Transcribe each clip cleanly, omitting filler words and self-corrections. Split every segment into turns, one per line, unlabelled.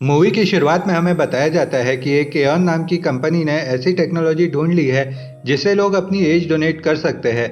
Movie की शुरुआत में हमें बताया जाता है कि एक एऑन नाम की कंपनी ने ऐसी टेक्नोलॉजी ढूंढ ली है जिससे लोग अपनी एज डोनेट कर सकते हैं।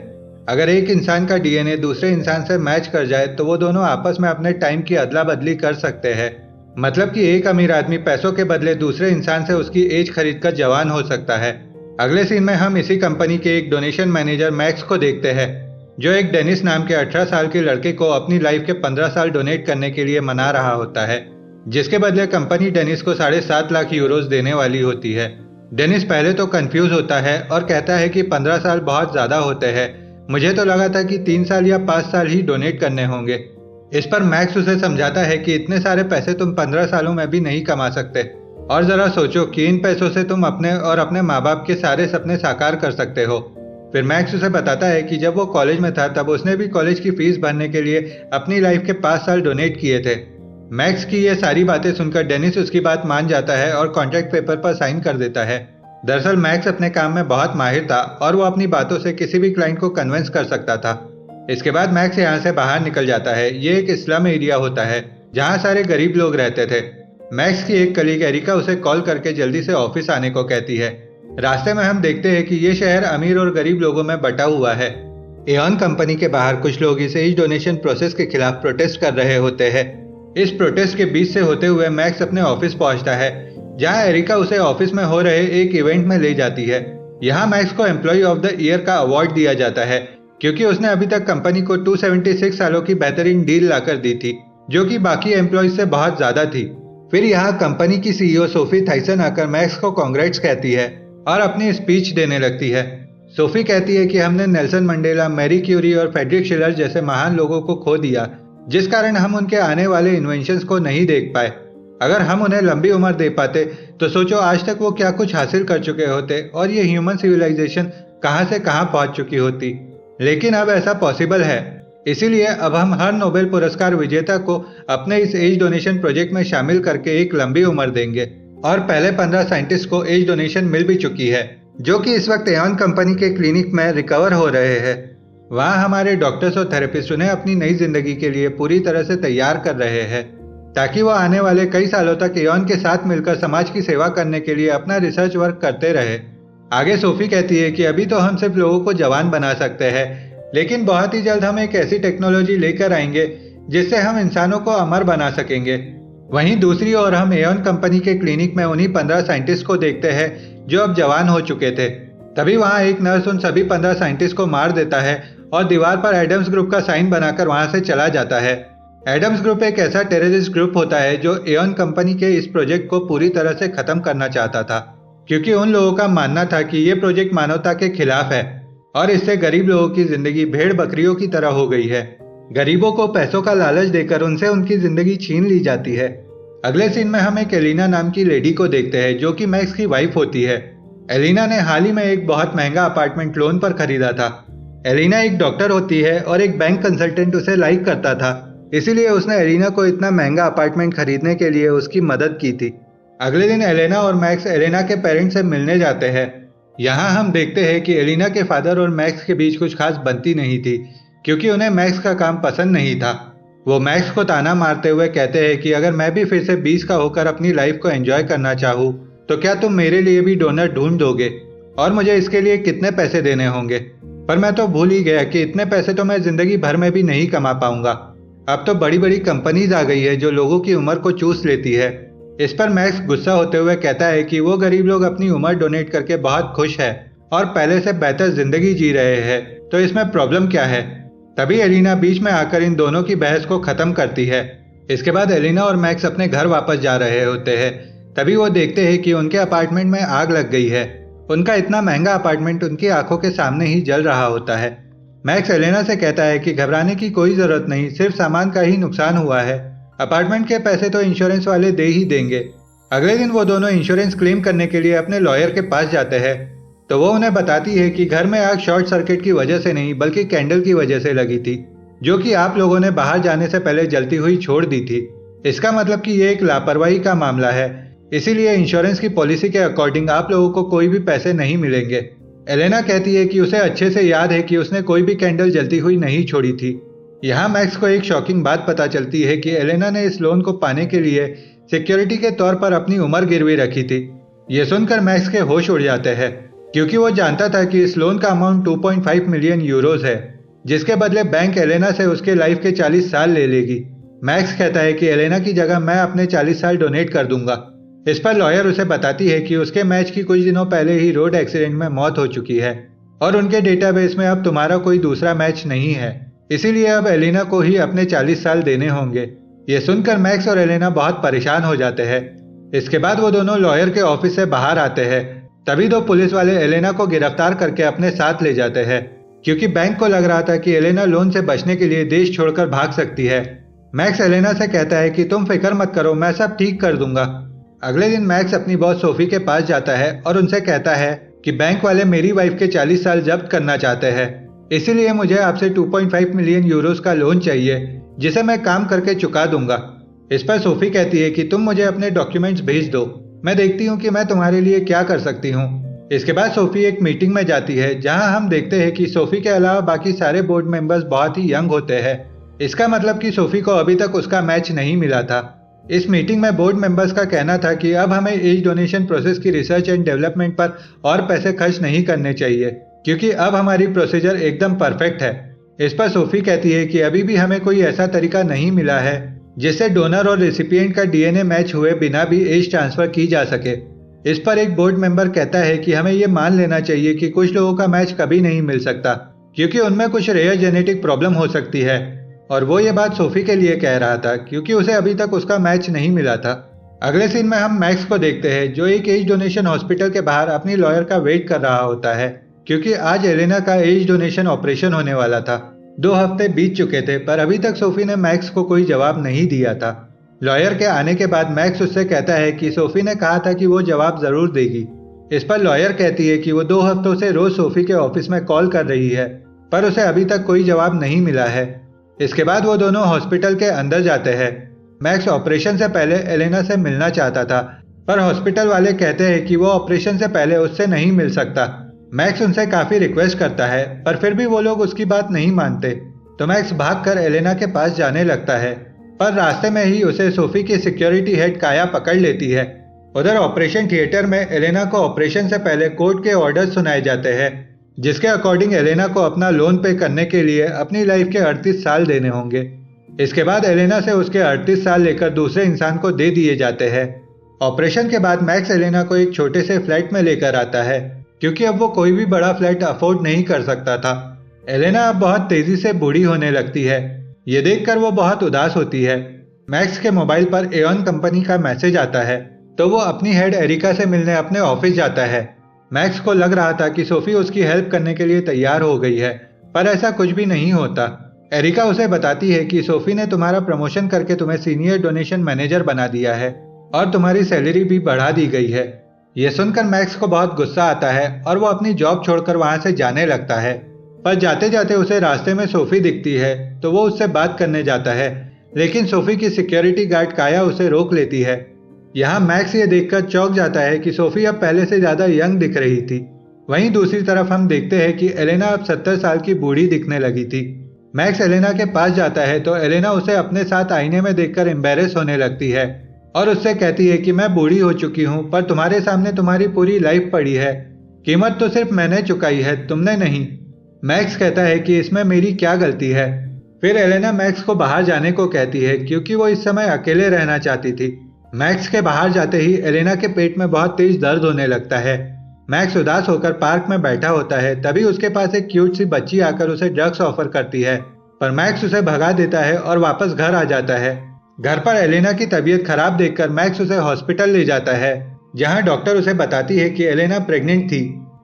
अगर एक इंसान का डीएनए दूसरे इंसान से मैच कर जाए तो वो दोनों आपस में अपने टाइम की अदला बदली कर सकते हैं। मतलब कि एक अमीर आदमी पैसों के बदले दूसरे इंसान से उसकी एज खरीद कर जवान हो सकता है। अगले सीन में हम इसी कंपनी के एक डोनेशन मैनेजर मैक्स को देखते हैं, जो एक डेनिस नाम के 18 साल के लड़के को अपनी लाइफ के 15 साल डोनेट करने के लिए मना रहा होता है, जिसके बदले कंपनी डेनिस को 7.5 लाख यूरोस देने वाली होती है। डेनिस पहले तो कंफ्यूज होता है और कहता है कि 15 साल बहुत ज्यादा होते हैं, मुझे तो लगा था कि 3 साल या 5 साल ही डोनेट करने होंगे। इस पर मैक्स उसे समझाता है कि इतने सारे पैसे तुम 15 सालों में भी नहीं कमा सकते, और जरा सोचो कि इन पैसों से तुम अपने और अपने माँ बाप के सारे सपने साकार कर सकते हो। फिर मैक्स उसे बताता है कि जब वो कॉलेज में था तब उसने भी कॉलेज की फीस भरने के लिए अपनी लाइफ के 5 साल डोनेट किए थे। मैक्स की ये सारी बातें सुनकर डेनिस उसकी बात मान जाता है और कॉन्ट्रैक्ट पेपर पर साइन कर देता है। दरअसल मैक्स अपने काम में बहुत माहिर था और वो अपनी बातों से किसी भी क्लाइंट को कन्विंस कर सकता था। इसके बाद मैक्स यहाँ से बाहर निकल जाता है। ये एक स्लम एरिया होता है जहाँ सारे गरीब लोग रहते थे। मैक्स की एक कलीग एरिका उसे कॉल करके जल्दी से ऑफिस आने को कहती है। रास्ते में हम देखते हैं कि ये शहर अमीर और गरीब लोगों में बटा हुआ है। एऑन कंपनी के बाहर कुछ लोग इस एज डोनेशन प्रोसेस के खिलाफ प्रोटेस्ट कर रहे होते हैं। इस प्रोटेस्ट के बीच से होते हुए मैक्स अपने ऑफिस पहुंचता है, जहां एरिका उसे ऑफिस में हो रहे एक इवेंट में ले जाती है। यहाँ मैक्स को एम्प्लॉय ऑफ द ईयर का अवार्ड दिया जाता है, क्योंकि उसने अभी तक कंपनी को 276 सालों की बेहतरीन डील लाकर दी थी, जो कि बाकी एम्प्लॉयज से बहुत ज्यादा थी। फिर यहाँ कंपनी की सीईओ सोफी थाइसन आकर मैक्स को कांग्रेट्स कहती है और अपनी स्पीच देने लगती है। सोफी कहती है कि हमने नेल्सन मंडेला, मैरी क्यूरी और फ्रेडरिक शिलर जैसे महान लोगों को खो दिया, जिस कारण हम उनके आने वाले इन्वेंशंस को नहीं देख पाए। अगर हम उन्हें लंबी उम्र दे पाते तो सोचो आज तक वो क्या कुछ हासिल कर चुके होते और ये ह्यूमन सिविलाइजेशन कहां से कहां पहुंच चुकी होती। लेकिन अब ऐसा पॉसिबल है, इसीलिए अब हम हर नोबेल पुरस्कार विजेता को अपने इस एज डोनेशन प्रोजेक्ट में शामिल करके एक लंबी उम्र देंगे। और पहले 15 साइंटिस्ट को एज डोनेशन मिल भी चुकी है, जो कि इस वक्त एऑन कंपनी के क्लिनिक में रिकवर हो रहे हैं। वहाँ हमारे डॉक्टर्स और थेरेपिस्ट उन्हें अपनी नई जिंदगी के लिए पूरी तरह से तैयार कर रहे हैं, ताकि वो आने वाले कई सालों तक एऑन के साथ मिलकर समाज की सेवा करने के लिए अपना रिसर्च वर्क करते रहे। आगे सोफी कहती है कि अभी तो हम सिर्फ लोगों को जवान बना सकते हैं, लेकिन बहुत ही जल्द हम एक ऐसी टेक्नोलॉजी लेकर आएंगे जिससे हम इंसानों को अमर बना सकेंगे। वहीं दूसरी ओर हम एऑन कंपनी के क्लिनिक में उन्हीं 15 साइंटिस्ट को देखते हैं जो अब जवान हो चुके थे। तभी वहां एक नर्स उन सभी 15 साइंटिस्ट को मार देता है और दीवार पर एडम्स ग्रुप का साइन बनाकर वहां से चला जाता है। एडम्स ग्रुप एक ऐसा टेररिस्ट ग्रुप होता है जो एऑन कंपनी के इस प्रोजेक्ट को पूरी तरह से खत्म करना चाहता था, क्योंकि उन लोगों का मानना था कि ये प्रोजेक्ट मानवता के खिलाफ है और इससे गरीब लोगों की जिंदगी भेड़ बकरियों की तरह हो गई है। गरीबों को पैसों का लालच देकर उनसे उनकी जिंदगी छीन ली जाती है। अगले सीन में हम एक एलिना नाम की लेडी को देखते हैं, जो कि मैक्स की वाइफ होती है। एलिना ने हाल ही में एक बहुत महंगा अपार्टमेंट लोन पर खरीदा था। एलिना एक डॉक्टर होती है और एक बैंक कंसल्टेंट उसे लाइक करता था, इसीलिए उसने एलिना को इतना महंगा अपार्टमेंट खरीदने के लिए उसकी मदद की थी। अगले दिन एलेना और मैक्स एलिना के पेरेंट्स से मिलने जाते हैं। यहाँ हम देखते हैं कि एलिना के फादर और मैक्स के बीच कुछ खास बनती नहीं थी, क्योंकि उन्हें मैक्स का काम पसंद नहीं था। वो मैक्स को ताना मारते हुए कहते हैं कि अगर मैं भी फिर से 20 का होकर अपनी लाइफ को एंजॉय करना चाहूँ तो क्या तुम मेरे लिए भी डोनर ढूंढ दोगे, और मुझे इसके लिए कितने पैसे देने होंगे। पर मैं तो भूल ही गया कि इतने पैसे तो मैं जिंदगी भर में भी नहीं कमा पाऊंगा। अब तो बड़ी बड़ी कंपनीज आ गई है जो लोगों की उम्र को चूस लेती है। इस पर मैक्स गुस्सा होते हुए कहता है कि वो गरीब लोग अपनी उम्र डोनेट करके बहुत खुश है और पहले से बेहतर जिंदगी जी रहे हैं, तो इसमें प्रॉब्लम क्या है। तभी एलिना बीच में आकर इन दोनों की बहस को खत्म करती है। इसके बाद एलिना और मैक्स अपने घर वापस जा रहे होते हैं। तभी वो देखते हैं कि उनके अपार्टमेंट में आग लग गई है। उनका इतना महंगा अपार्टमेंट उनकी आंखों के सामने ही जल रहा होता है। मैक्स एलिना से कहता है कि घबराने की कोई जरूरत नहीं, सिर्फ सामान का ही नुकसान हुआ है, अपार्टमेंट के पैसे तो इंश्योरेंस वाले दे ही देंगे। अगले दिन वो दोनों इंश्योरेंस क्लेम करने के लिए अपने लॉयर के पास जाते हैं, तो वो उन्हें बताती है कि घर में आग शॉर्ट सर्किट की वजह से नहीं बल्कि कैंडल की वजह से लगी थी, जो कि आप लोगों ने बाहर जाने से पहले जलती हुई छोड़ दी थी। इसका मतलब कि ये एक लापरवाही का मामला है, इसीलिए इंश्योरेंस की पॉलिसी के अकॉर्डिंग आप लोगों को कोई भी पैसे नहीं मिलेंगे। एलेना कहती है कि उसे अच्छे से याद है कि उसने कोई भी कैंडल जलती हुई नहीं छोड़ी थी। यहाँ मैक्स को एक शॉकिंग बात पता चलती है कि एलेना ने इस लोन को पाने के लिए सिक्योरिटी के तौर पर अपनी उम्र गिरवी रखी थी। ये सुनकर मैक्स के होश उड़ जाते हैं, क्योंकि वो जानता था कि इस लोन का अमाउंट 2.5 मिलियन यूरोज है, जिसके बदले बैंक एलेना से उसके लाइफ के 40 साल ले लेगी। मैक्स कहता है कि एलेना की जगह मैं अपने 40 साल डोनेट कर दूंगा। इस पर लॉयर उसे बताती है कि उसके मैच की कुछ दिनों पहले ही रोड एक्सीडेंट में मौत हो चुकी है और उनके डेटाबेस में अब तुम्हारा कोई दूसरा मैच नहीं है, इसीलिए अब एलेना को ही अपने 40 साल देने होंगे। ये सुनकर मैक्स और एलेना बहुत परेशान हो जाते हैं। इसके बाद वो दोनों लॉयर के ऑफिस से बाहर आते हैं। तभी दो पुलिस वाले एलेना को गिरफ्तार करके अपने साथ ले जाते हैं, क्योंकि बैंक को लग रहा था कि एलेना लोन से बचने के लिए देश छोड़कर भाग सकती है। मैक्स एलेना से कहता है कि तुम फिक्र मत करो, मैं सब ठीक कर दूंगा। अगले दिन मैक्स अपनी बॉस सोफी के पास जाता है और उनसे कहता है कि बैंक वाले मेरी वाइफ के 40 साल जब्त करना चाहते हैं, इसीलिए मुझे आपसे 2.5 मिलियन यूरोज का लोन चाहिए, जिसे मैं काम करके चुका दूंगा। इस पर सोफी कहती है कि तुम मुझे अपने डॉक्यूमेंट्स भेज दो, मैं देखती हूँ कि मैं तुम्हारे लिए क्या कर सकती हूँ। इसके बाद सोफी एक मीटिंग में जाती है, जहाँ हम देखते हैं कि सोफी के अलावा बाकी सारे बोर्ड मेंबर्स बहुत ही यंग होते हैं। इसका मतलब कि सोफी को अभी तक उसका मैच नहीं मिला था। इस मीटिंग में बोर्ड मेंबर्स का कहना था कि अब हमें एज डोनेशन प्रोसेस की रिसर्च एंड डेवलपमेंट पर और पैसे खर्च नहीं करने चाहिए, क्योंकि अब हमारी प्रोसीजर एकदम परफेक्ट है। इस पर सोफी कहती है कि अभी भी हमें कोई ऐसा तरीका नहीं मिला है जिससे डोनर और रेसिपिएंट का डीएनए मैच हुए बिना भी एज ट्रांसफर की जा सके। इस पर एक बोर्ड मेंबर कहता है कि हमें ये मान लेना चाहिए कि कुछ लोगों का मैच कभी नहीं मिल सकता, क्योंकि उनमें कुछ रेयर जेनेटिक प्रॉब्लम हो सकती है। और वो ये बात सोफी के लिए कह रहा था, क्योंकि उसे अभी तक उसका मैच नहीं मिला था। अगले सीन में हम मैक्स को देखते हैं, जो एक एज डोनेशन हॉस्पिटल के बाहर अपनी लॉयर का वेट कर रहा होता है, क्योंकि आज एलेना का एज डोनेशन ऑपरेशन होने वाला था। 2 हफ्ते बीत चुके थे, पर अभी तक सोफी ने मैक्स को कोई जवाब नहीं दिया था। लॉयर के आने के बाद मैक्स उससे कहता है कि सोफी ने कहा था कि वो जवाब जरूर देगी। इस पर लॉयर कहती है कि वो 2 हफ्तों से रोज सोफी के ऑफिस में कॉल कर रही है, पर उसे अभी तक कोई जवाब नहीं मिला है। इसके बाद वो दोनों हॉस्पिटल के अंदर जाते हैं। मैक्स ऑपरेशन से पहले एलेना से मिलना चाहता था, पर हॉस्पिटल वाले कहते हैं कि वो ऑपरेशन से पहले उससे नहीं मिल सकता। मैक्स उनसे काफी रिक्वेस्ट करता है, पर फिर भी वो लोग उसकी बात नहीं मानते, तो मैक्स भागकर एलेना के पास जाने लगता है। पर रास्ते में ही उसे सोफी की सिक्योरिटी हेड काया पकड़ लेती है। उधर ऑपरेशन थिएटर में एलेना को ऑपरेशन से पहले कोर्ट के ऑर्डर सुनाए जाते हैं, जिसके अकॉर्डिंग एलेना को अपना लोन पे करने के लिए अपनी लाइफ के 38 साल देने होंगे। इसके बाद एलेना से उसके 38 साल लेकर दूसरे इंसान को दे दिए जाते हैं। ऑपरेशन के बाद मैक्स एलेना को एक छोटे से फ्लैट में लेकर आता है, क्योंकि अब वो कोई भी बड़ा फ्लैट अफोर्ड नहीं कर सकता था। एलेना अब बहुत तेजी से बूढ़ी होने लगती है। ये देखकर वो बहुत उदास होती है। मैक्स के मोबाइल पर एऑन कंपनी का मैसेज आता है, तो वो अपनी हेड एरिका से मिलने अपने ऑफिस जाता है। मैक्स को लग रहा था कि सोफी उसकी हेल्प करने के लिए तैयार हो गई है, पर ऐसा कुछ भी नहीं होता। एरिका उसे बताती है कि सोफी ने तुम्हारा प्रमोशन करके तुम्हें सीनियर डोनेशन मैनेजर बना दिया है और तुम्हारी सैलरी भी बढ़ा दी गई है। यह सुनकर मैक्स को बहुत गुस्सा आता है और वो अपनी जॉब छोड़कर वहां से जाने लगता है। पर जाते जाते उसे रास्ते में सोफी दिखती है, तो वो उससे बात करने जाता है, लेकिन सोफी की सिक्योरिटी गार्ड काया उसे रोक लेती है। यहाँ मैक्स ये देखकर चौंक जाता है कि सोफी अब पहले से ज्यादा यंग दिख रही थी। वहीं दूसरी तरफ हम देखते हैं कि एलेना अब 70 साल की बूढ़ी दिखने लगी थी। मैक्स एलेना के पास जाता है, तो एलेना उसे अपने साथ आईने में देखकर एम्बेरेस होने लगती है और उससे कहती है कि मैं बूढ़ी हो चुकी हूँ, पर तुम्हारे सामने तुम्हारी पूरी लाइफ पड़ी है, कीमत तो सिर्फ मैंने चुकाई है, तुमने नहीं। मैक्स कहता है कि इसमें मेरी क्या गलती है। फिर एलेना मैक्स को बाहर जाने को कहती है, क्योंकि वो इस समय अकेले रहना चाहती थी। मैक्स के बाहर जाते ही एलेना के पेट में बहुत तेज दर्द होने लगता है। मैक्स उदास होकर पार्क में बैठा होता है, तभी उसके पास एक क्यूट सी बच्ची आकर उसे ड्रग्स ऑफर करती है, पर मैक्स उसे भगा देता है और वापस घर आ जाता है। घर पर एलेना की तबीयत खराब देखकर मैक्स उसे हॉस्पिटल ले जाता है, जहां डॉक्टर उसे बताती है कि एलेना प्रेग्नेंट थी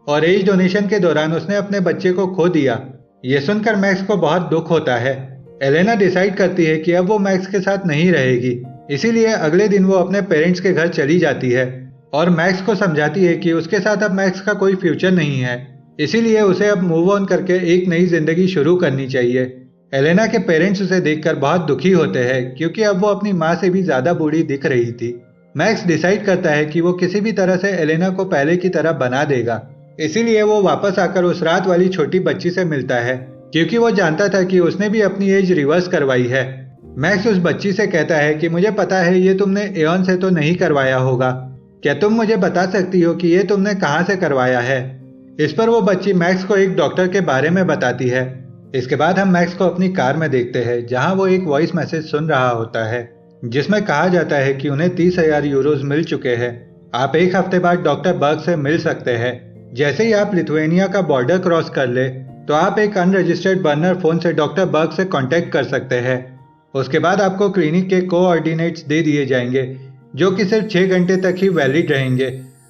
और एज डोनेशन के दौरान उसने अपने बच्चे को खो दिया। ये सुनकर मैक्स को बहुत दुख होता है। एलेना डिसाइड करती है कि अब वो मैक्स के साथ नहीं रहेगी, इसीलिए अगले दिन वो अपने पेरेंट्स के घर चली जाती है और मैक्स को समझाती है कि उसके साथ अब मैक्स का कोई फ्यूचर नहीं है, इसीलिए उसे अब मूव ऑन करके एक नई जिंदगी शुरू करनी चाहिए। एलेना के पेरेंट्स उसे देखकर बहुत दुखी होते हैं, क्योंकि अब वो अपनी माँ से भी ज्यादा बूढ़ी दिख रही थी। मैक्स डिसाइड करता है कि वो किसी भी तरह से एलेना को पहले की तरह बना देगा, इसीलिए वो वापस आकर उस रात वाली छोटी बच्ची से मिलता है, क्योंकि वो जानता था कि उसने भी अपनी एज रिवर्स करवाई है। मैक्स उस बच्ची से कहता है कि मुझे पता है ये तुमने एयन से तो नहीं करवाया होगा। क्या तुम मुझे बता सकती हो कि ये तुमने कहाँ से करवाया है? इस पर वो बच्ची मैक्स को एक डॉक्टर के बारे में बताती है। इसके बाद हम मैक्स को अपनी कार में देखते हैं, जहां वो एक वॉइस मैसेज सुन रहा होता है जिसमें कहा जाता है कि उन्हें 30,000 यूरोज मिल चुके हैं। आप एक हफ्ते बाद डॉक्टर बर्ग से मिल सकते हैं। जैसे ही आप लिथुएनिया का बॉर्डर क्रॉस कर ले तो आप एक अनरजिस्टर्ड बर्नर फोन से डॉक्टर बर्ग से कांटेक्ट कर सकते हैं। उसके बाद आपको क्लिनिक के कोऑर्डिनेट्स दे दिए जाएंगे जो कि सिर्फ 6 घंटे तक ही वैलिड रहेंगे।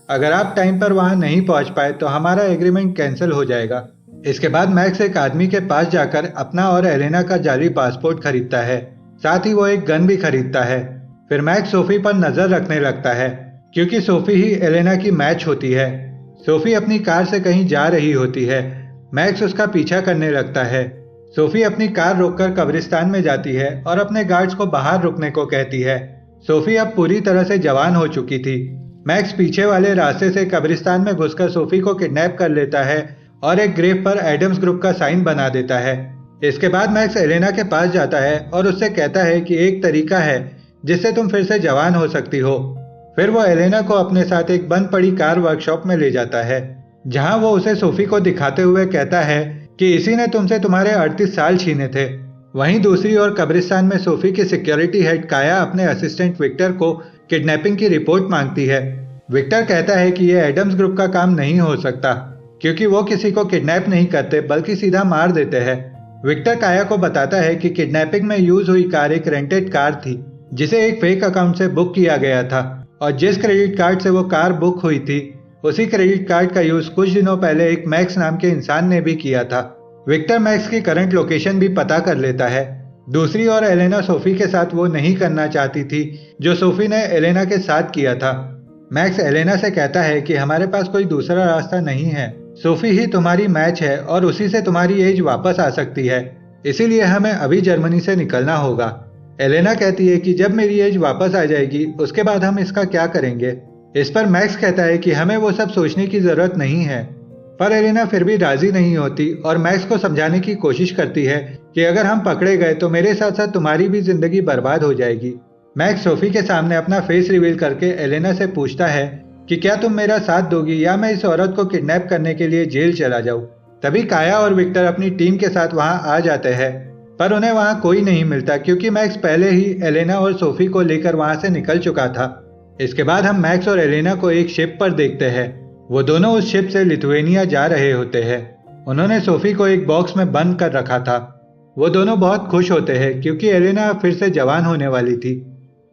अगर आप टाइम पर वहां नहीं पहुंच पाए तो हमारा एग्रीमेंट कैंसिल हो जाएगा। इसके बाद मैक्स एक आदमी के पास जाकर अपना और एलेना का जाली पासपोर्ट खरीदता है, साथ ही वो एक गन भी खरीदता है। फिर मैक्स सोफी पर नजर रखने लगता है क्योंकि सोफी ही एलेना की मैच होती है। सोफी अपनी कार से कहीं जा रही होती है। मैक्स उसका पीछा करने लगता है। सोफी अपनी कार रोककर कब्रिस्तान में जाती है और अपने गार्ड्स को बाहर रुकने को कहती है। सोफी अब पूरी तरह से जवान हो चुकी थी। मैक्स पीछे वाले रास्ते से कब्रिस्तान में घुसकर सोफी को किडनैप कर लेता है और एक ग्रेव पर एडम्स ग्रुप का साइन बना देता है। इसके बाद मैक्स एलेना के पास जाता है और उससे कहता है कि एक तरीका है जिससे तुम फिर से जवान हो सकती हो। फिर वो एलेना को अपने साथ एक बंद पड़ी कार वर्कशॉप में ले जाता है, जहां वो उसे सोफी को दिखाते हुए कहता है कि इसी ने तुमसे तुम्हारे 38 साल छीने थे। वहीं दूसरी ओर कब्रिस्तान में सोफी की सिक्योरिटी हेड काया अपने असिस्टेंट विक्टर को किडनैपिंग की रिपोर्ट मांगती है। विक्टर कहता है कि यह एडम्स ग्रुप का काम नहीं हो सकता क्योंकि वो किसी को किडनैप नहीं करते बल्कि सीधा मार देते हैं। विक्टर काया को बताता है कि किडनैपिंग में यूज हुई कार एक रेंटेड कार थी जिसे एक फेक अकाउंट से बुक किया गया था और जिस क्रेडिट कार्ड से वो कार बुक हुई थी उसी क्रेडिट कार्ड का यूज कुछ दिनों पहले एक मैक्स नाम के इंसान ने भी किया था। विक्टर मैक्स की करंट लोकेशन भी पता कर लेता है। दूसरी ओर एलेना सोफी के साथ वो नहीं करना चाहती थी जो सोफी ने एलेना के साथ किया था। मैक्स एलेना से कहता है कि हमारे पास कोई दूसरा रास्ता नहीं है, सोफी ही तुम्हारी मैच है और उसी से तुम्हारी एज वापस आ सकती है, इसीलिए हमें अभी जर्मनी से निकलना होगा। एलेना कहती है कि जब मेरी एज वापस आ जाएगी उसके बाद हम इसका क्या करेंगे। इस पर मैक्स कहता है कि हमें वो सब सोचने की जरूरत नहीं है, पर एलेना फिर भी राजी नहीं होती और मैक्स को समझाने की कोशिश करती है कि अगर हम पकड़े गए तो मेरे साथ साथ तुम्हारी भी जिंदगी बर्बाद हो जाएगी। मैक्स सोफी के सामने अपना फेस रिवील करके एलेना से पूछता है कि क्या तुम मेरा साथ दोगी या मैं इस औरत को किडनैप करने के लिए जेल चला जाऊं। तभी काया और विक्टर अपनी टीम के साथ वहां आ जाते हैं, पर उन्हें वहां कोई नहीं मिलता क्योंकि मैक्स पहले ही एलेना और सोफी को लेकर वहां से निकल चुका था। इसके बाद हम मैक्स और एलेना को एक शिप पर देखते हैं। वो दोनों उस शिप से लिथुएनिया जा रहे होते हैं। उन्होंने सोफी को एक बॉक्स में बंद कर रखा था। वो दोनों बहुत खुश होते हैं क्योंकि एलेना फिर से जवान होने वाली थी।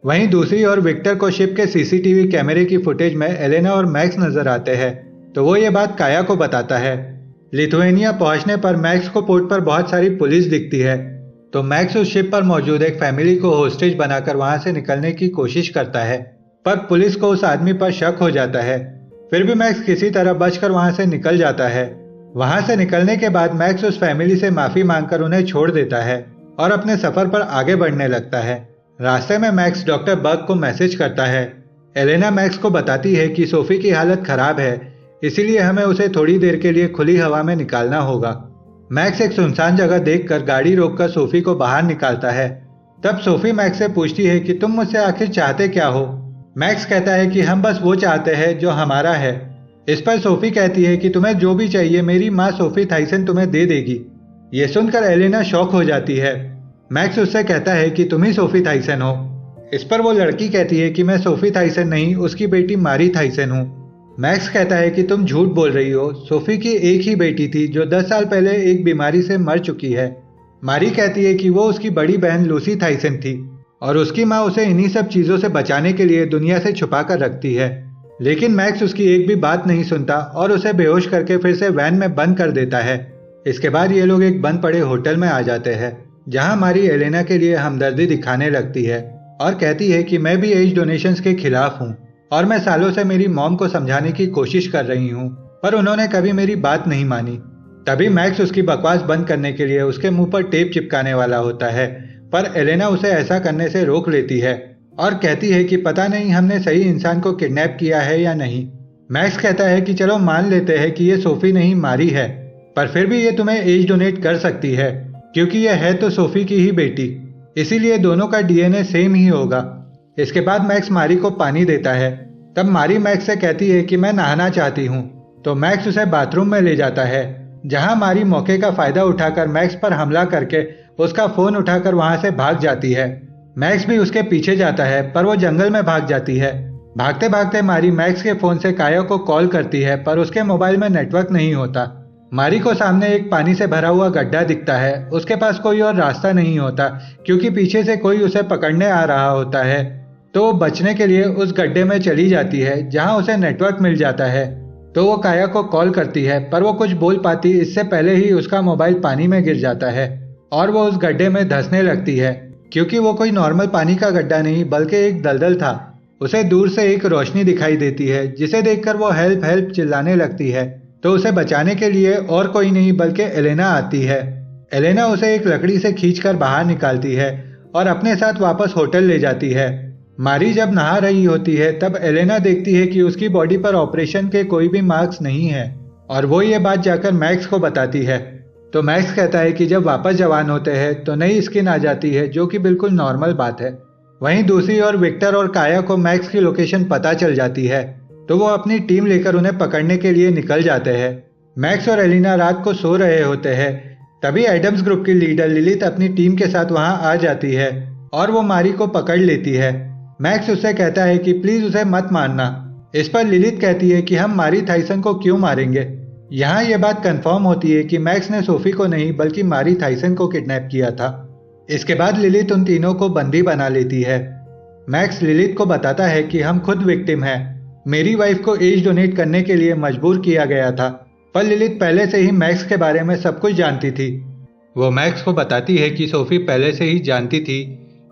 वहीं दूसरी ओर विक्टर को शिप के सीसीटीवी कैमरे की फुटेज में एलेना और मैक्स नजर आते हैं, तो वो ये बात काया को बताता है। लिथुएनिया पहुंचने पर मैक्स को पोर्ट पर बहुत सारी पुलिस दिखती है, तो मैक्स उस शिप पर मौजूद एक फैमिली को होस्टेज बनाकर वहां से निकलने की कोशिश करता है, पर पुलिस को उस आदमी पर शक हो जाता है। फिर भी मैक्स किसी तरह बचकर वहां से निकल जाता है। वहां से निकलने के बाद मैक्स उस फैमिली से माफी मांगकर उन्हें छोड़ देता है और अपने सफर पर आगे बढ़ने लगता है। रास्ते में मैक्स डॉक्टर बर्ग को मैसेज करता है। एलेना मैक्स को बताती है कि सोफी की हालत खराब है, इसीलिए हमें उसे थोड़ी देर के लिए खुली हवा में निकालना होगा। मैक्स एक सुनसान जगह देखकर गाड़ी रोककर सोफी को बाहर निकालता है। तब सोफी मैक्स से पूछती है कि तुम मुझसे आखिर चाहते क्या हो। मैक्स कहता है कि हम बस वो चाहते हैं जो हमारा है। इस पर सोफी कहती है कि तुम्हें जो भी चाहिए मेरी माँ सोफी थाइसन तुम्हें दे देगी। ये सुनकर एलेना शॉक हो जाती है। मैक्स उससे कहता है कि तुम ही सोफी थाइसन हो। इस पर वो लड़की कहती है कि मैं सोफी थाइसन नहीं, उसकी बेटी मारी थाइसन हूँ। मैक्स कहता है कि तुम झूठ बोल रही हो, सोफी की एक ही बेटी थी जो 10 साल पहले एक बीमारी से मर चुकी है। मारी कहती है कि वो उसकी बड़ी बहन लूसी थाइसन थी और उसकी माँ उसे इन्हीं सब चीजों से बचाने के लिए दुनिया से छुपा कर रखती है। लेकिन मैक्स उसकी एक भी बात नहीं सुनता और उसे बेहोश करके फिर से वैन में बंद कर देता है। इसके बाद ये लोग एक बंद पड़े होटल में आ जाते हैं, जहां मारी एलेना के लिए हमदर्दी दिखाने लगती है और कहती है कि मैं भी एज डोनेशंस के खिलाफ हूं और मैं सालों से मेरी मॉम को समझाने की कोशिश कर रही हूं, पर उन्होंने कभी मेरी बात नहीं मानी। तभी मैक्स उसकी बकवास बंद करने के लिए उसके मुंह पर टेप चिपकाने वाला होता है, पर एलेना उसे ऐसा करने से रोक लेती है और कहती है कि पता नहीं हमने सही इंसान को किडनैप किया है या नहीं। मैक्स कहता है कि चलो मान लेते हैं कि ये सोफी नहीं मारी है, पर फिर भी ये तुम्हें एज डोनेट कर सकती है क्योंकि यह है तो सोफी की ही बेटी। इसीलिए दोनों का डीएनए सेम ही होगा। इसके बाद मैक्स मारी को पानी देता है। तब मारी मैक्स से कहती है कि मैं नहाना चाहती हूँ, तो मैक्स उसे बाथरूम में ले जाता है, जहाँ मारी मौके का फायदा उठाकर मैक्स पर हमला करके उसका फोन उठाकर वहां से भाग जाती है। मैक्स भी उसके पीछे जाता है, पर वो जंगल में भाग जाती है। भागते भागते मारी मैक्स के फोन से काया को कॉल करती है, पर उसके मोबाइल में नेटवर्क नहीं होता। मारी को सामने एक पानी से भरा हुआ गड्ढा दिखता है। उसके पास कोई और रास्ता नहीं होता, क्योंकि पीछे से कोई उसे पकड़ने आ रहा होता है। तो वो बचने के लिए उस गड्ढे में चली जाती है, जहां उसे नेटवर्क मिल जाता है। तो वो काया को कॉल करती है, पर वो कुछ बोल पाती इससे पहले ही उसका मोबाइल पानी में गिर जाता है और वो उस गड्ढे में धंसने लगती है। क्योंकि वो कोई नॉर्मल पानी का गड्ढा नहीं बल्कि एक दलदल था। उसे दूर से एक रोशनी दिखाई देती है, जिसे देखकर वो हेल्प हेल्प चिल्लाने लगती है। तो उसे बचाने के लिए और कोई नहीं बल्कि एलेना आती है। एलेना उसे एक लकड़ी से खींचकर बाहर निकालती है और अपने साथ वापस होटल ले जाती है। मारी जब नहा रही होती है, तब एलेना देखती है कि उसकी बॉडी पर ऑपरेशन के कोई भी मार्क्स नहीं है, और वो ये बात जाकर मैक्स को बताती है। तो मैक्स कहता है कि जब वापस जवान होते हैं तो नई स्किन आ जाती है, जो कि बिल्कुल नॉर्मल बात है। वहीं दूसरी ओर विक्टर और काया को मैक्स की लोकेशन पता चल जाती है, तो वो अपनी टीम लेकर उन्हें पकड़ने के लिए निकल जाते हैं। मैक्स और एलिना रात को सो रहे होते हैं। तभी एडम्स ग्रुप की लीडर लिलिथ अपनी टीम के साथ वहां आ जाती है और वो मारी को पकड़ लेती है। मैक्स उससे कहता है कि प्लीज उसे मत मारना। इस पर लिलिथ कहती है कि हम मारी थाइसन को क्यों मारेंगे। यहाँ ये बात कंफर्म होती है कि मैक्स ने सोफी को नहीं बल्कि मारी थाइसन को किडनैप किया था। इसके बाद लिलिथ उन तीनों को बंदी बना लेती है। मैक्स लिलिथ को बताता है कि हम खुद विक्टिम हैं। मेरी वाइफ को एज डोनेट करने के लिए मजबूर किया गया था, पर लिलिथ पहले से ही मैक्स के बारे में सब कुछ जानती थी। वो मैक्स को बताती है कि सोफी पहले से ही जानती थी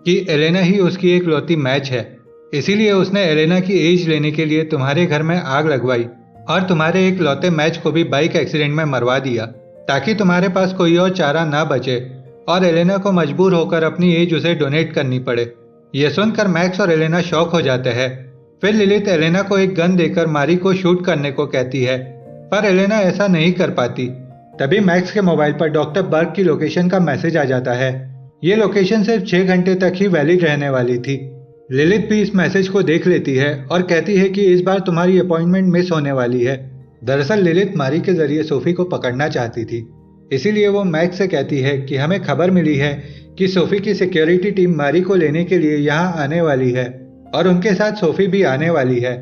कि एलेना ही उसकी एक लौती मैच है, इसीलिए उसने एलेना की एज लेने के लिए तुम्हारे घर में आग लगवाई और तुम्हारे एक लौते मैच को भी बाइक एक्सीडेंट में मरवा दिया, ताकि तुम्हारे पास कोई और चारा ना बचे और एलेना को मजबूर होकर अपनी एज उसे डोनेट करनी पड़े। यह सुनकर मैक्स और एलेना शॉक हो जाते हैं। फिर लिलिथ एलेना को एक गन देकर मारी को शूट करने को कहती है, पर एलेना ऐसा नहीं कर पाती। तभी मैक्स के मोबाइल पर डॉक्टर बर्ग की लोकेशन का मैसेज आ जाता है। ये लोकेशन सिर्फ 6 घंटे तक ही वैलिड रहने वाली थी। लिलिथ भी इस मैसेज को देख लेती है और कहती है कि इस बार तुम्हारी अपॉइंटमेंट मिस होने वाली है। दरअसल लिलिथ मारी के जरिए सोफी को पकड़ना चाहती थी, इसीलिए वो मैक्स से कहती है कि हमें खबर मिली है कि सोफी की सिक्योरिटी टीम मारी को लेने के लिए यहाँ आने वाली है और उनके साथ सोफी भी आने वाली है।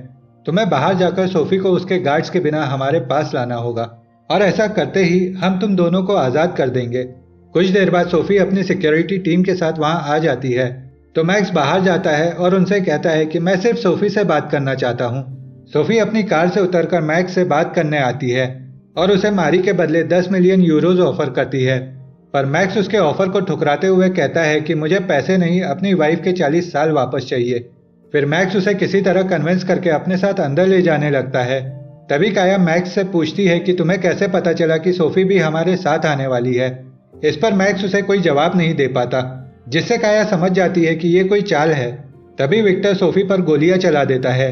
तुम्हें बाहर जाकर सोफी को उसके गार्ड्स के बिना हमारे पास लाना होगा, और ऐसा करते ही हम तुम दोनों को आज़ाद कर देंगे। कुछ देर बाद सोफी अपनी सिक्योरिटी टीम के साथ वहां आ जाती है, तो मैक्स बाहर जाता है और उनसे कहता है कि मैं सिर्फ सोफी से बात करना चाहता हूँ। सोफी अपनी कार से उतरकर मैक्स से बात करने आती है और उसे मारी के बदले 10 मिलियन यूरोज ऑफर करती है, पर मैक्स उसके ऑफर को ठुकराते हुए कहता है कि मुझे पैसे नहीं, अपनी वाइफ के 40 साल वापस चाहिए। फिर मैक्स उसे किसी तरह कन्विंस करके अपने साथ अंदर ले जाने लगता है। तभी काया मैक्स से पूछती है कि तुम्हें कैसे पता चला कि सोफी भी हमारे साथ आने वाली है। इस पर मैक्स उसे कोई जवाब नहीं दे पाता, जिससे काया समझ जाती है कि ये कोई चाल है। तभी विक्टर सोफी पर गोलियां चला देता है।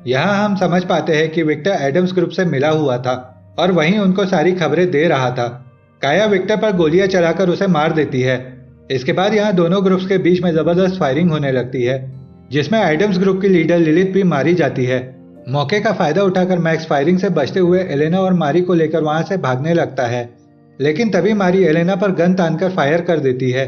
यहाँ हम समझ पाते हैं कि विक्टर एडम्स ग्रुप से मिला हुआ था और वहीं उनको सारी खबरें दे रहा था। काया विक्टर पर गोलियां चलाकर उसे मार देती है। इसके बाद यहाँ दोनों ग्रुप्स के बीच में जबरदस्त फायरिंग होने लगती है, जिसमें एडम्स ग्रुप की लीडर लिलिथ भी मारी जाती है। मौके का फायदा उठाकर मैक्स फायरिंग से बचते हुए एलेना और मारी को लेकर वहां से भागने लगता है, लेकिन तभी मारी एलेना पर गन तानकर फायर कर देती है,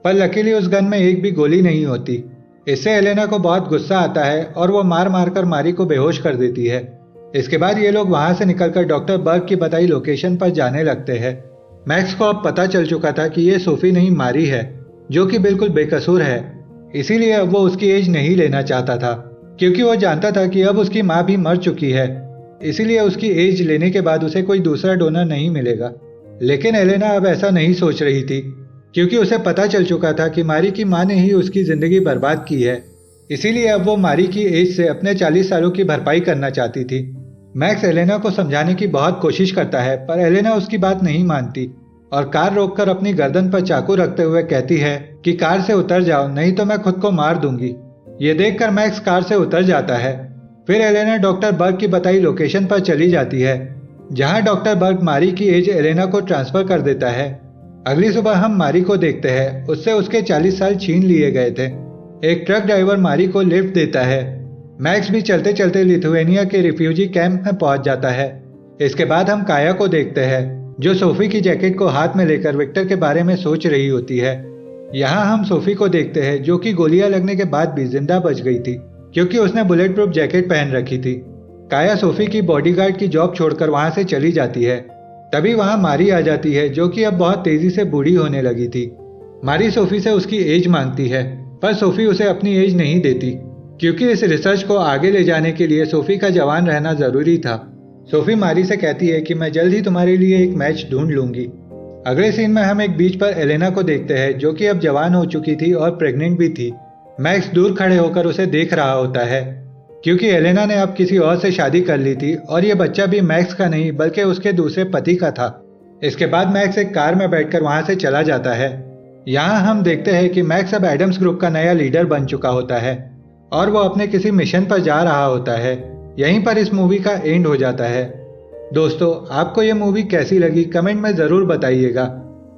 पर लकीली उस गन में एक भी गोली नहीं होती। इससे एलेना को बहुत गुस्सा आता है और वो मार मार कर मारी को बेहोश कर देती है। इसके बाद ये लोग वहां से निकलकर डॉक्टर बर्ग की बताई लोकेशन पर जाने लगते हैं। मैक्स को अब पता चल चुका था कि ये सोफी नहीं मारी है, जो कि बिल्कुल बेकसूर है। इसीलिए अब वो उसकी एज नहीं लेना चाहता था, क्योंकि वो जानता था कि अब उसकी माँ भी मर चुकी है। इसीलिए उसकी एज लेने के बाद उसे कोई दूसरा डोनर नहीं मिलेगा। लेकिन एलेना अब ऐसा नहीं सोच रही थी, क्योंकि उसे पता चल चुका था कि मारी की माँ ने ही उसकी जिंदगी बर्बाद की है। इसीलिए अब वो मारी की एज से अपने 40 सालों की भरपाई करना चाहती थी। मैक्स एलेना को समझाने की बहुत कोशिश करता है, पर एलेना उसकी बात नहीं मानती और कार रोककर अपनी गर्दन पर चाकू रखते हुए कहती है कि कार से उतर जाओ, नहीं तो मैं खुद को मार दूंगी। ये देखकर मैक्स कार से उतर जाता है। फिर एलेना डॉक्टर बर्ग की बताई लोकेशन पर चली जाती है, जहां डॉक्टर बर्ग मारी की एज एलेना को ट्रांसफर कर देता है। अगली सुबह हम मारी को देखते हैं। उससे उसके 40 साल छीन लिए गए थे। एक ट्रक ड्राइवर मारी को लिफ्ट देता है। मैक्स भी चलते चलते लिथुआनिया के रिफ्यूजी कैंप में पहुंच जाता है। इसके बाद हम काया को देखते हैं, जो सोफी की जैकेट को हाथ में लेकर विक्टर के बारे में सोच रही होती है। यहाँ हम सोफी को देखते हैं, जो कि गोलियां लगने के बाद भी जिंदा बच गई थी, क्योंकि उसने बुलेट प्रूफ जैकेट पहन रखी थी। काया सोफी की बॉडीगार्ड की जॉब छोड़कर वहां से चली जाती है। तभी वहां मारी आ जाती है, जो कि अब बहुत तेजी से बूढ़ी होने लगी थी। मारी सोफी से उसकी एज मांगती है, पर सोफी उसे अपनी एज नहीं देती, क्योंकि इस रिसर्च को आगे ले जाने के लिए सोफी का जवान रहना जरूरी था। सोफी मारी से कहती है कि मैं जल्द ही तुम्हारे लिए एक मैच ढूंढ लूंगी। अगले सीन में हम एक बीच पर एलेना को देखते हैं, जो कि अब जवान हो चुकी थी और प्रेग्नेंट भी थी। मैक्स दूर खड़े होकर उसे देख रहा होता है, क्योंकि एलेना ने अब किसी और से शादी कर ली थी और ये बच्चा भी मैक्स का नहीं बल्कि उसके दूसरे पति का था। इसके बाद मैक्स एक कार में बैठकर वहां से चला जाता है। यहाँ हम देखते हैं कि मैक्स अब एडम्स ग्रुप का नया लीडर बन चुका होता है और वो अपने किसी मिशन पर जा रहा होता है। यहीं पर इस मूवी का एंड हो जाता है। दोस्तों, आपको ये मूवी कैसी लगी कमेंट में ज़रूर बताइएगा।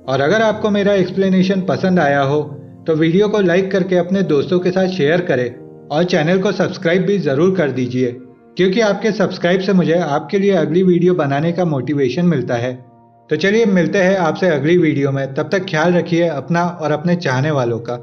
और अगर आपको मेरा एक्सप्लेनेशन पसंद आया हो तो वीडियो को लाइक करके अपने दोस्तों के साथ शेयर करें और चैनल को सब्सक्राइब भी ज़रूर कर दीजिए, क्योंकि आपके सब्सक्राइब से मुझे आपके लिए अगली वीडियो बनाने का मोटिवेशन मिलता है। तो चलिए मिलते हैं आपसे अगली वीडियो में। तब तक ख्याल रखिए अपना और अपने चाहने वालों का।